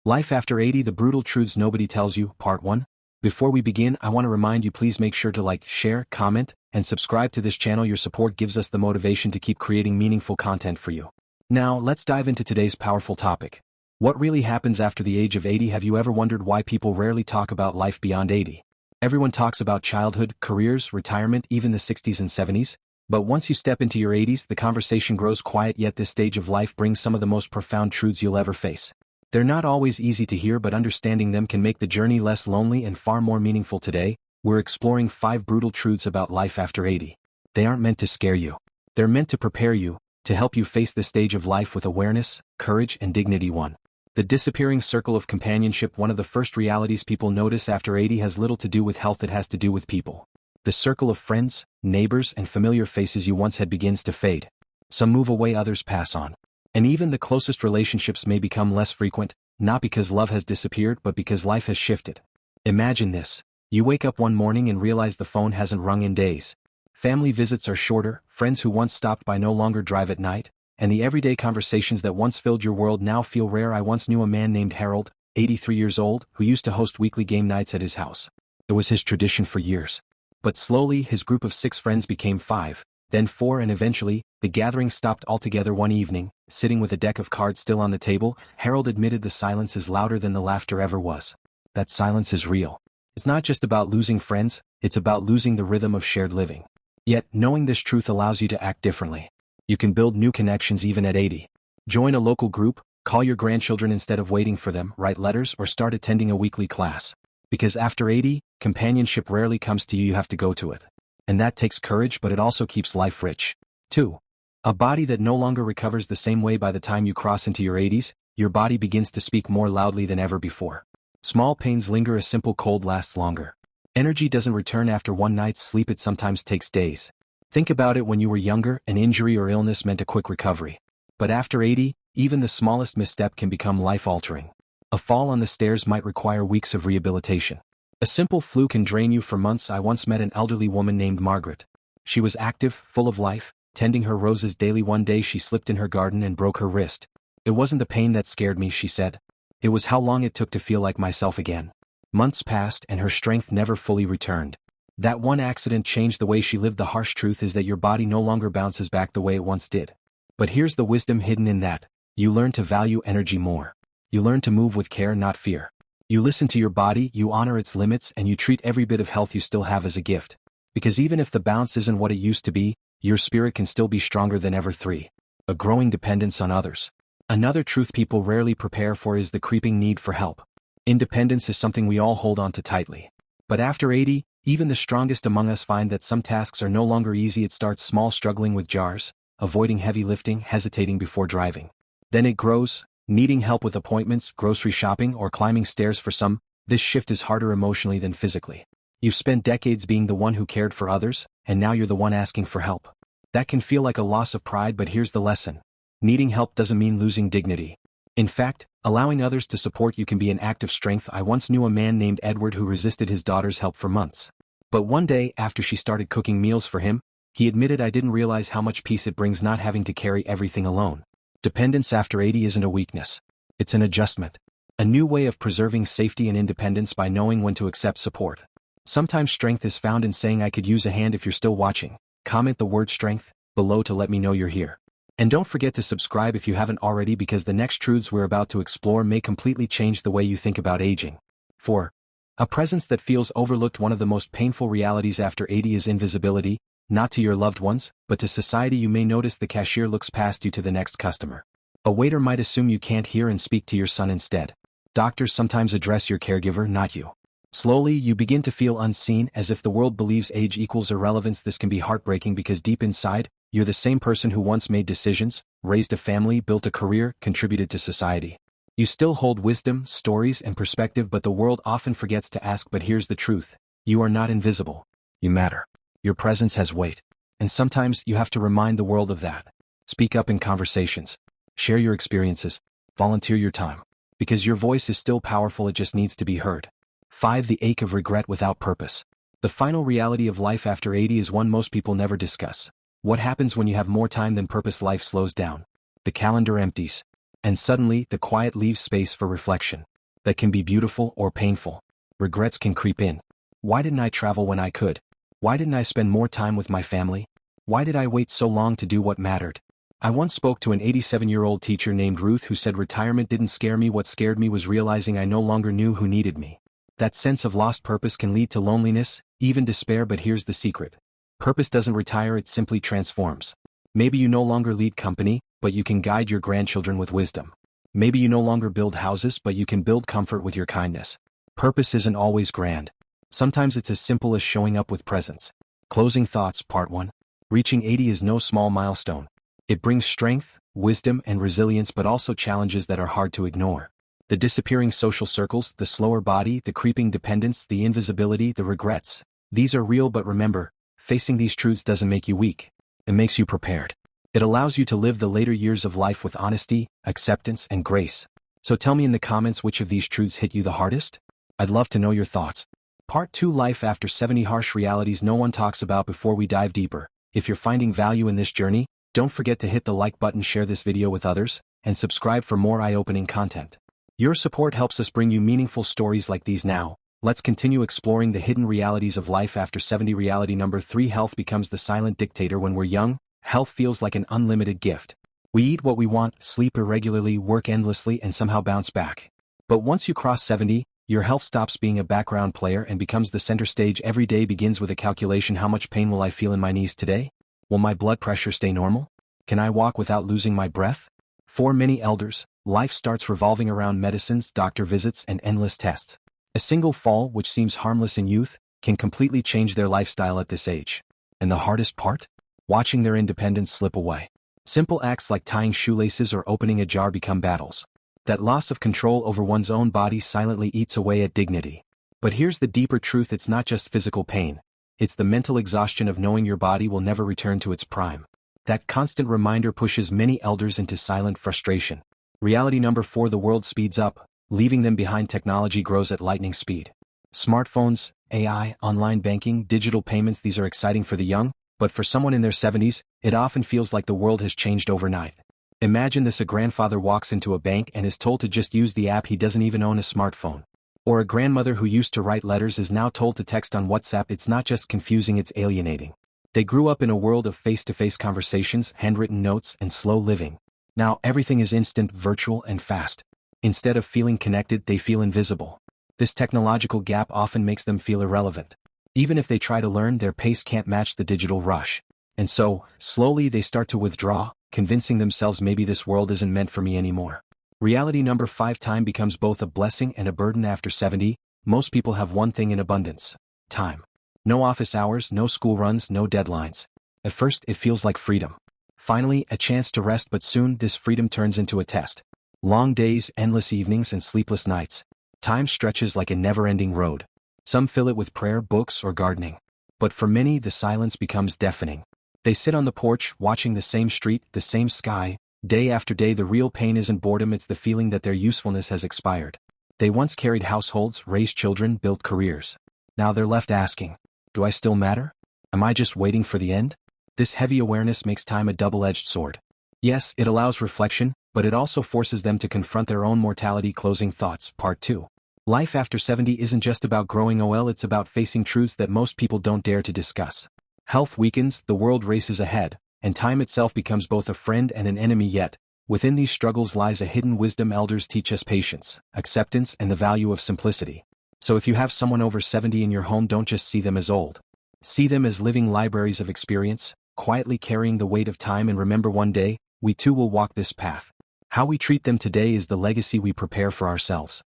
Life After 80: The Brutal Truths Nobody Tells You, Part 1. Before we begin, I want to remind you, please make sure to like, share, comment, and subscribe to this channel. Your support gives us the motivation to keep creating meaningful content for you. Now, let's dive into today's powerful topic. What really happens after the age of 80? Have you ever wondered why people rarely talk about life beyond 80? Everyone talks about childhood, careers, retirement, even the 60s and 70s. But once you step into your 80s, the conversation grows quiet. Yet this stage of life brings some of the most profound truths you'll ever face. They're not always easy to hear, but understanding them can make the journey less lonely and far more meaningful. Today, we're exploring 5 brutal truths about life after 80. They aren't meant to scare you. They're meant to prepare you, to help you face this stage of life with awareness, courage, and dignity. 1. The disappearing circle of companionship. One of the first realities people notice after 80 has little to do with health, it has to do with people. The circle of friends, neighbors, and familiar faces you once had begins to fade. Some move away, others pass on. And even the closest relationships may become less frequent, not because love has disappeared but because life has shifted. Imagine this. You wake up one morning and realize the phone hasn't rung in days. Family visits are shorter, friends who once stopped by no longer drive at night, and the everyday conversations that once filled your world now feel rare. I once knew a man named Harold, 83 years old, who used to host weekly game nights at his house. It was his tradition for years. But slowly, his group of 6 friends became 5, then 4, and eventually, the gathering stopped altogether. One evening, sitting with a deck of cards still on the table, Harold admitted the silence is louder than the laughter ever was. That silence is real. It's not just about losing friends, it's about losing the rhythm of shared living. Yet, knowing this truth allows you to act differently. You can build new connections even at 80. Join a local group, call your grandchildren instead of waiting for them, write letters, or start attending a weekly class. Because after 80, companionship rarely comes to you, you have to go to it. And that takes courage, but it also keeps life rich. 2. A body that no longer recovers the same way. By the time you cross into your 80s, your body begins to speak more loudly than ever before. Small pains linger, a simple cold lasts longer. Energy doesn't return after one night's sleep, it sometimes takes days. Think about it. When you were younger, an injury or illness meant a quick recovery. But after 80, even the smallest misstep can become life-altering. A fall on the stairs might require weeks of rehabilitation. A simple flu can drain you for months. I once met an elderly woman named Margaret. She was active, full of life, tending her roses daily. One day she slipped in her garden and broke her wrist. It wasn't the pain that scared me, she said. It was how long it took to feel like myself again. Months passed and her strength never fully returned. That one accident changed the way she lived. The harsh truth is that your body no longer bounces back the way it once did. But here's the wisdom hidden in that. You learn to value energy more. You learn to move with care, not fear. You listen to your body, you honor its limits, and you treat every bit of health you still have as a gift. Because even if the bounce isn't what it used to be, your spirit can still be stronger than ever. 3. A growing dependence on others. Another truth people rarely prepare for is the creeping need for help. Independence is something we all hold on to tightly. But after 80, even the strongest among us find that some tasks are no longer easy. It starts small, struggling with jars, avoiding heavy lifting, hesitating before driving. Then it grows, needing help with appointments, grocery shopping, or climbing stairs. For some, this shift is harder emotionally than physically. You've spent decades being the one who cared for others, and now you're the one asking for help. That can feel like a loss of pride, but here's the lesson. Needing help doesn't mean losing dignity. In fact, allowing others to support you can be an act of strength. I once knew a man named Edward who resisted his daughter's help for months. But one day, after she started cooking meals for him, he admitted, "I didn't realize how much peace it brings not having to carry everything alone." Dependence after 80 isn't a weakness. It's an adjustment. A new way of preserving safety and independence by knowing when to accept support. Sometimes strength is found in saying, "I could use a hand." If you're still watching, comment the word strength below to let me know you're here. And don't forget to subscribe if you haven't already, because the next truths we're about to explore may completely change the way you think about aging. 4. A presence that feels overlooked. One of the most painful realities after 80 is invisibility. Not to your loved ones, but to society. You may notice the cashier looks past you to the next customer. A waiter might assume you can't hear and speak to your son instead. Doctors sometimes address your caregiver, not you. Slowly, you begin to feel unseen, as if the world believes age equals irrelevance. This can be heartbreaking because deep inside, you're the same person who once made decisions, raised a family, built a career, contributed to society. You still hold wisdom, stories, and perspective, but the world often forgets to ask. But here's the truth. You are not invisible. You matter. Your presence has weight. And sometimes you have to remind the world of that. Speak up in conversations. Share your experiences. Volunteer your time. Because your voice is still powerful, it just needs to be heard. 5. The ache of regret without purpose. The final reality of life after 80 is one most people never discuss. What happens when you have more time than purpose? Life slows down. The calendar empties. And suddenly, the quiet leaves space for reflection. That can be beautiful or painful. Regrets can creep in. Why didn't I travel when I could? Why didn't I spend more time with my family? Why did I wait so long to do what mattered? I once spoke to an 87-year-old teacher named Ruth who said retirement didn't scare me. What scared me was realizing I no longer knew who needed me. That sense of lost purpose can lead to loneliness, even despair, but here's the secret. Purpose doesn't retire, it simply transforms. Maybe you no longer lead company, but you can guide your grandchildren with wisdom. Maybe you no longer build houses, but you can build comfort with your kindness. Purpose isn't always grand. Sometimes it's as simple as showing up with presence. Closing thoughts, Part 1. Reaching 80 is no small milestone. It brings strength, wisdom, and resilience, but also challenges that are hard to ignore. The disappearing social circles, the slower body, the creeping dependence, the invisibility, the regrets. These are real, but remember, facing these truths doesn't make you weak. It makes you prepared. It allows you to live the later years of life with honesty, acceptance, and grace. So tell me in the comments which of these truths hit you the hardest? I'd love to know your thoughts. Part 2: Life After 70, harsh realities no one talks about. Before we dive deeper, if you're finding value in this journey, don't forget to hit the like button, share this video with others, and subscribe for more eye-opening content. Your support helps us bring you meaningful stories like these. Now, let's continue exploring the hidden realities of life after 70. Reality number 3: health becomes the silent dictator. When we're young, health feels like an unlimited gift. We eat what we want, sleep irregularly, work endlessly, and somehow bounce back. But once you cross 70, your health stops being a background player and becomes the center stage. Every day begins with a calculation: how much pain will I feel in my knees today? Will my blood pressure stay normal? Can I walk without losing my breath? For many elders, life starts revolving around medicines, doctor visits, and endless tests. A single fall, which seems harmless in youth, can completely change their lifestyle at this age. And the hardest part? Watching their independence slip away. Simple acts like tying shoelaces or opening a jar become battles. That loss of control over one's own body silently eats away at dignity. But here's the deeper truth: it's not just physical pain. It's the mental exhaustion of knowing your body will never return to its prime. That constant reminder pushes many elders into silent frustration. Reality number 4: the world speeds up, leaving them behind. Technology grows at lightning speed. Smartphones, AI, online banking, digital payments, these are exciting for the young, but for someone in their 70s, it often feels like the world has changed overnight. Imagine this: a grandfather walks into a bank and is told to just use the app. He doesn't even own a smartphone. Or a grandmother who used to write letters is now told to text on WhatsApp. It's not just confusing, it's alienating. They grew up in a world of face-to-face conversations, handwritten notes, and slow living. Now everything is instant, virtual, and fast. Instead of feeling connected, they feel invisible. This technological gap often makes them feel irrelevant. Even if they try to learn, their pace can't match the digital rush. And so, slowly they start to withdraw, convincing themselves maybe this world isn't meant for me anymore. Reality number 5: time becomes both a blessing and a burden. After 70, most people have one thing in abundance: time. No office hours, no school runs, no deadlines. At first, it feels like freedom. Finally, a chance to rest, but soon this freedom turns into a test. Long days, endless evenings, and sleepless nights. Time stretches like a never-ending road. Some fill it with prayer, books, or gardening. But for many, the silence becomes deafening. They sit on the porch, watching the same street, the same sky, day after day. The real pain isn't boredom, it's the feeling that their usefulness has expired. They once carried households, raised children, built careers. Now they're left asking, do I still matter? Am I just waiting for the end? This heavy awareness makes time a double-edged sword. Yes, it allows reflection, but it also forces them to confront their own mortality. Closing thoughts, Part 2. Life after 70 isn't just about growing old, it's about facing truths that most people don't dare to discuss. Health weakens, the world races ahead, and time itself becomes both a friend and an enemy. Yet, within these struggles lies a hidden wisdom. Elders teach us patience, acceptance, and the value of simplicity. So if you have someone over 70 in your home, don't just see them as old. See them as living libraries of experience, quietly carrying the weight of time. And remember, one day, we too will walk this path. How we treat them today is the legacy we prepare for ourselves.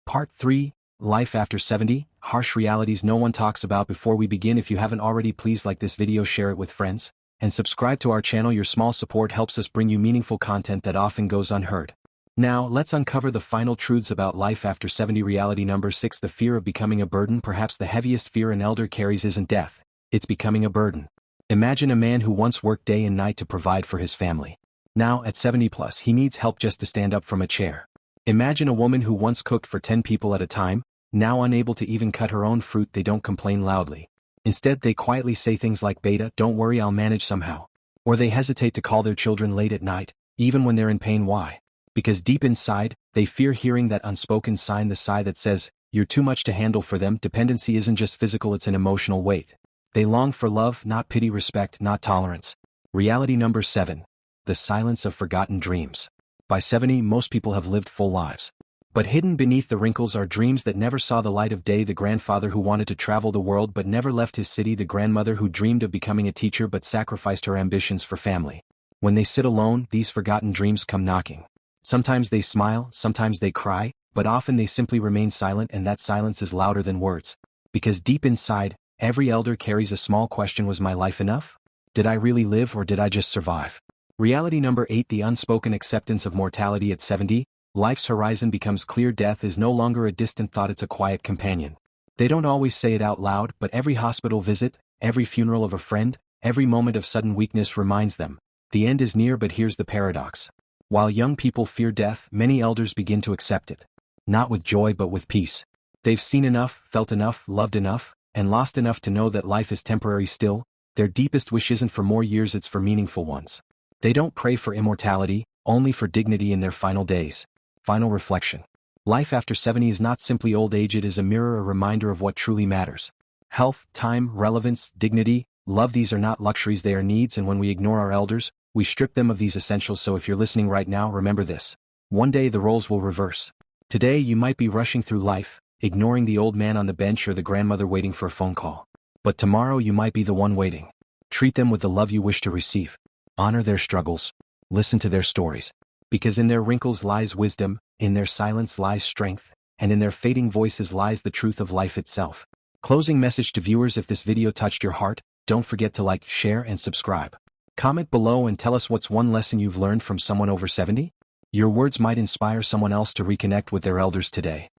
Part 3: Life after 70, harsh realities no one talks about. Before we begin, if you haven't already, please like this video, share it with friends, and subscribe to our channel. Your small support helps us bring you meaningful content that often goes unheard. Now, let's uncover the final truths about life after 70. Reality number 6: the fear of becoming a burden. Perhaps the heaviest fear an elder carries isn't death, it's becoming a burden. Imagine a man who once worked day and night to provide for his family. Now, at 70 plus, he needs help just to stand up from a chair. Imagine a woman who once cooked for 10 people at a time, now unable to even cut her own fruit. They don't complain loudly. Instead, they quietly say things like, "Beta, don't worry, I'll manage somehow." Or they hesitate to call their children late at night, even when they're in pain. Why? Because deep inside, They fear hearing that unspoken sign, the sigh that says, "You're too much to handle." For them, dependency isn't just physical, it's an emotional weight. They long for love, not pity, respect, not tolerance. Reality number 7. The silence of forgotten dreams. By 70, most people have lived full lives. But hidden beneath the wrinkles are dreams that never saw the light of day. The grandfather who wanted to travel the world but never left his city. The grandmother who dreamed of becoming a teacher but sacrificed her ambitions for family. When they sit alone, these forgotten dreams come knocking. Sometimes they smile, sometimes they cry, but often they simply remain silent, and that silence is louder than words. Because deep inside, every elder carries a small question: was my life enough? Did I really live, or did I just survive? Reality number 8. The unspoken acceptance of mortality. At 70, life's horizon becomes clear. Death is no longer a distant thought, it's a quiet companion. They don't always say it out loud, but every hospital visit, every funeral of a friend, every moment of sudden weakness reminds them, the end is near. But here's the paradox. While young people fear death, many elders begin to accept it. Not with joy but with peace. They've seen enough, felt enough, loved enough, and lost enough to know that life is temporary still. Their deepest wish isn't for more years, it's for meaningful ones. They don't pray for immortality, only for dignity in their final days. Final reflection. Life after 70 is not simply old age, it is a mirror, a reminder of what truly matters. Health, time, relevance, dignity, love, these are not luxuries, they are needs, and when we ignore our elders, we strip them of these essentials. So if you're listening right now, remember this. One day the roles will reverse. Today you might be rushing through life, ignoring the old man on the bench or the grandmother waiting for a phone call. But tomorrow you might be the one waiting. Treat them with the love you wish to receive. Honor their struggles. Listen to their stories. Because in their wrinkles lies wisdom, in their silence lies strength, and in their fading voices lies the truth of life itself. Closing message to viewers: if this video touched your heart, don't forget to like, share, and subscribe. Comment below and tell us what's one lesson you've learned from someone over 70. Your words might inspire someone else to reconnect with their elders today.